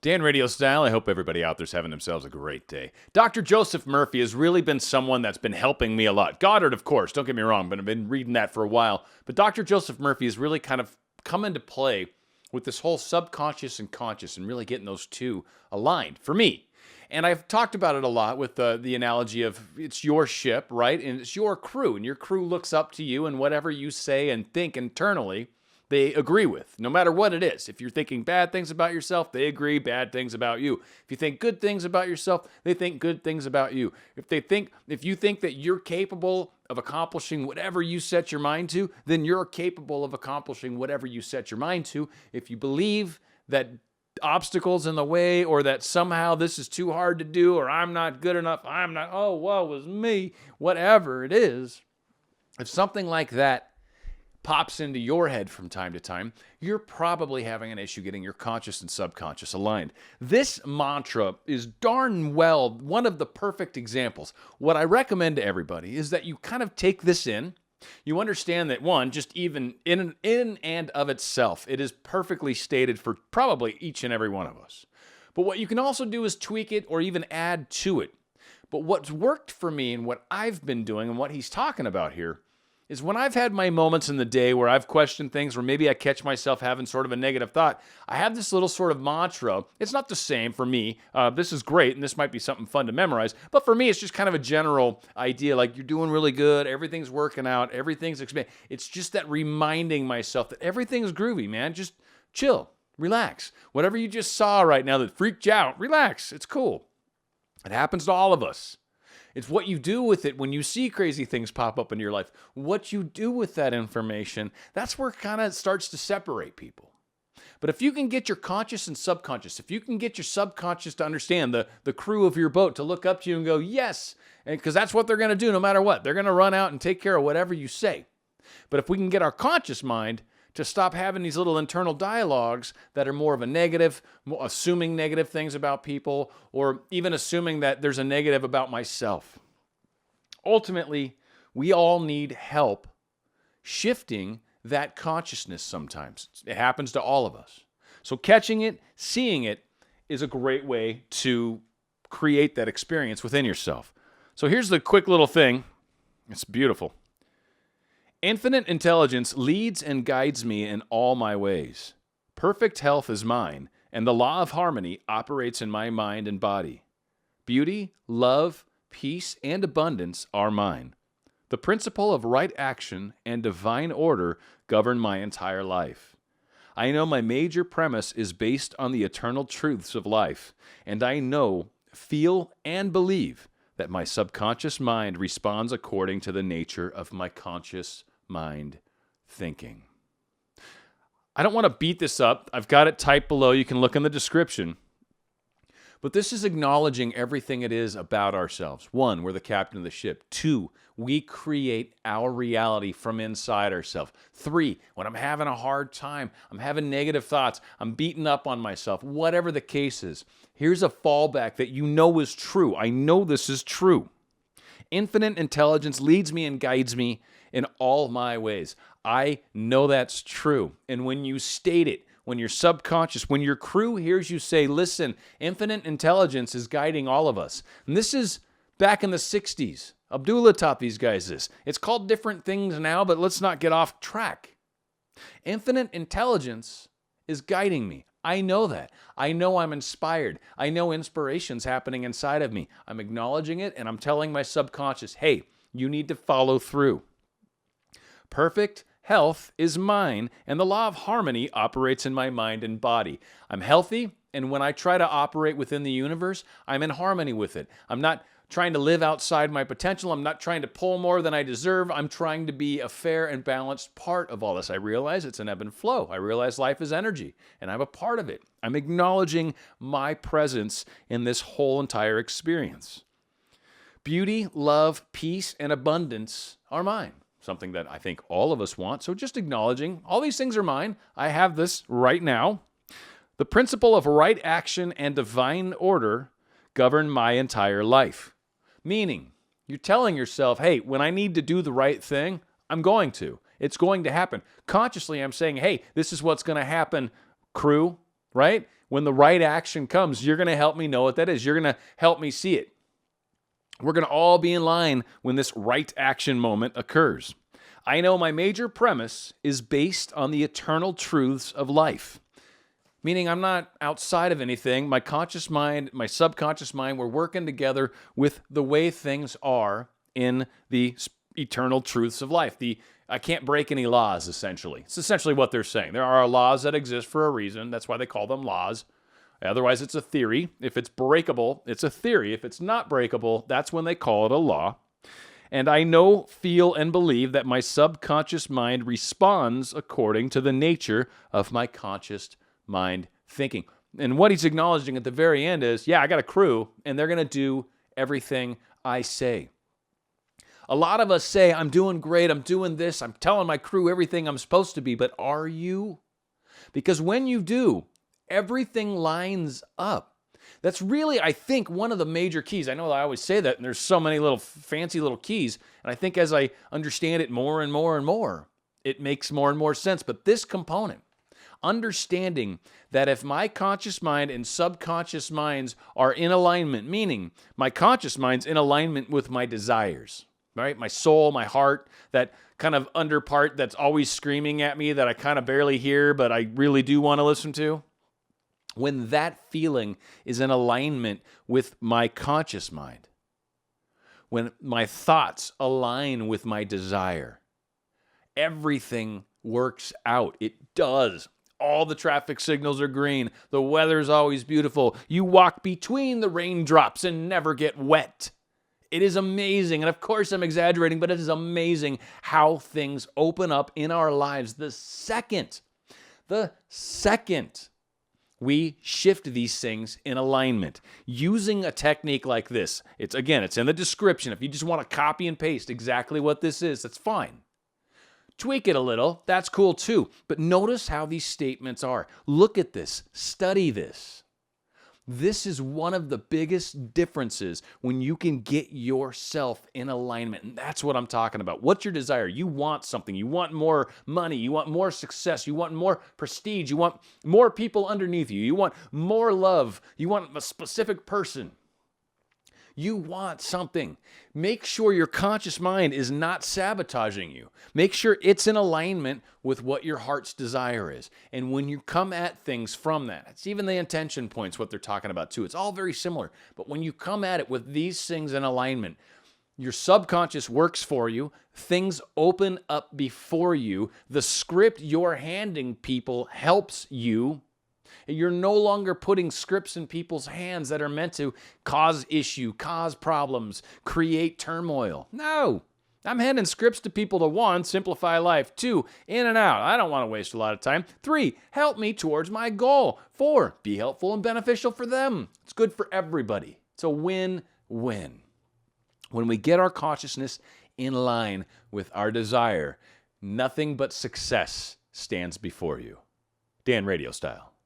Dan RadioStyle, I hope everybody out there's having themselves a great day. Dr. Joseph Murphy has really been someone that's been helping me a lot. Goddard, of course, don't get me wrong, but I've been reading that for a while. But Dr. Joseph Murphy has really kind of come into play with this whole subconscious and conscious and really getting those two aligned for me. And I've talked about it a lot with the analogy of it's your ship, right? And it's your crew, and your crew looks up to you, and whatever you say and think internally, they agree with, no matter what it is. If you're thinking bad things about yourself, they agree bad things about you. If you think good things about yourself, they think good things about you. If you think that you're capable of accomplishing whatever you set your mind to, then you're capable of accomplishing whatever you set your mind to. If you believe that obstacles in the way, or that somehow this is too hard to do, or I'm not good enough, oh, woe is me, whatever it is, if something like that pops into your head from time to time, you're probably having an issue getting your conscious and subconscious aligned. This mantra is darn well one of the perfect examples. What I recommend to everybody is that you kind of take this in. You understand that, one, just even in and of itself, it is perfectly stated for probably each and every one of us. But what you can also do is tweak it or even add to it. But what's worked for me and what I've been doing and what he's talking about here is when I've had my moments in the day where I've questioned things, where maybe I catch myself having sort of a negative thought, I have this little sort of mantra. It's not the same for me. This is great, and this might be something fun to memorize, but for me, it's just kind of a general idea, like you're doing really good, everything's working out, everything's expanding. It's just that reminding myself that everything's groovy, man. Just chill, relax. Whatever you just saw right now that freaked you out, relax. It's cool. It happens to all of us. It's what you do with it when you see crazy things pop up in your life. What you do with that information, that's where it kind of starts to separate people. But if you can get your conscious and subconscious, if you can get your subconscious to understand the crew of your boat to look up to you and go, yes, because that's what they're going to do no matter what. They're going to run out and take care of whatever you say. But if we can get our conscious mind to stop having these little internal dialogues that are more of a negative, assuming negative things about people, or even assuming that there's a negative about myself. Ultimately, we all need help shifting that consciousness sometimes. It happens to all of us. So catching it, seeing it, is a great way to create that experience within yourself. So here's the quick little thing. It's beautiful. Infinite intelligence leads and guides me in all my ways. Perfect health is mine, and the law of harmony operates in my mind and body. Beauty, love, peace, and abundance are mine. The principle of right action and divine order govern my entire life. I know my major premise is based on the eternal truths of life, and I know, feel, and believe that my subconscious mind responds according to the nature of my conscious mind thinking. I don't want to beat this up. I've got it typed below. You can look in the description. But this is acknowledging everything it is about ourselves. One, we're the captain of the ship. Two, we create our reality from inside ourselves. Three, when I'm having a hard time, I'm having negative thoughts, I'm beating up on myself, whatever the case is, here's a fallback that you know is true. I know this is true. Infinite intelligence leads me and guides me in all my ways. I know that's true. And when you state it, when your subconscious, when your crew hears you say, listen, infinite intelligence is guiding all of us. And this is back in the 60s. Abdullah taught these guys this. It's called different things now, but let's not get off track. Infinite intelligence is guiding me. I know that. I know I'm inspired. I know inspiration's happening inside of me. I'm acknowledging it, and I'm telling my subconscious, hey, you need to follow through. Perfect health is mine, and the law of harmony operates in my mind and body. I'm healthy, and when I try to operate within the universe, I'm in harmony with it. I'm not trying to live outside my potential. I'm not trying to pull more than I deserve. I'm trying to be a fair and balanced part of all this. I realize it's an ebb and flow. I realize life is energy, and I'm a part of it. I'm acknowledging my presence in this whole entire experience. Beauty, love, peace, and abundance are mine. Something that I think all of us want. So just acknowledging all these things are mine. I have this right now. The principle of right action and divine order govern my entire life. Meaning, you're telling yourself, hey, when I need to do the right thing, I'm going to. It's going to happen. Consciously, I'm saying, hey, this is what's going to happen, crew, right? When the right action comes, you're going to help me know what that is. You're going to help me see it. We're going to all be in line when this right action moment occurs. I know my major premise is based on the eternal truths of life. Meaning I'm not outside of anything. My conscious mind, my subconscious mind, we're working together with the way things are in the eternal truths of life. I can't break any laws, essentially. It's essentially what they're saying. There are laws that exist for a reason. That's why they call them laws. Otherwise, it's a theory. If it's breakable, it's a theory. If it's not breakable, that's when they call it a law. And I know, feel, and believe that my subconscious mind responds according to the nature of my conscious mind thinking. And what he's acknowledging at the very end is, yeah, I got a crew, and they're going to do everything I say. A lot of us say, I'm doing great, I'm doing this, I'm telling my crew everything I'm supposed to be, but are you? Because when you do, everything lines up. That's really, I think, one of the major keys. I know I always say that, and there's so many little fancy little keys, and I think as I understand it more and more and more, it makes more and more sense. But this component, understanding that if my conscious mind and subconscious minds are in alignment, meaning my conscious mind's in alignment with my desires, right? My soul, my heart, that kind of under part that's always screaming at me that I kind of barely hear, but I really do want to listen to. When that feeling is in alignment with my conscious mind, when my thoughts align with my desire, everything works out. It does. All the traffic signals are green. The weather's always beautiful. You walk between the raindrops and never get wet. It is amazing. And of course, I'm exaggerating, but it is amazing how things open up in our lives the second we shift these things in alignment using a technique like this. It's in the description. If you just want to copy and paste exactly what this is, that's fine. Tweak it a little, that's cool too. But notice how these statements are. Look at this, study this. This is one of the biggest differences when you can get yourself in alignment. And that's what I'm talking about. What's your desire? You want something. You want more money. You want more success. You want more prestige. You want more people underneath you. You want more love. You want a specific person. You want something. Make sure your conscious mind is not sabotaging you. Make sure it's in alignment with what your heart's desire is. And when you come at things from that, it's even the intention points, what they're talking about too. It's all very similar. But when you come at it with these things in alignment, your subconscious works for you. Things open up before you. The script you're handing people helps you. You're no longer putting scripts in people's hands that are meant to cause issue, cause problems, create turmoil. No, I'm handing scripts to people to 1, simplify life. 2, in and out. I don't want to waste a lot of time. 3, help me towards my goal. 4, be helpful and beneficial for them. It's good for everybody. It's a win-win. When we get our consciousness in line with our desire, nothing but success stands before you. Dan, RadioStyle.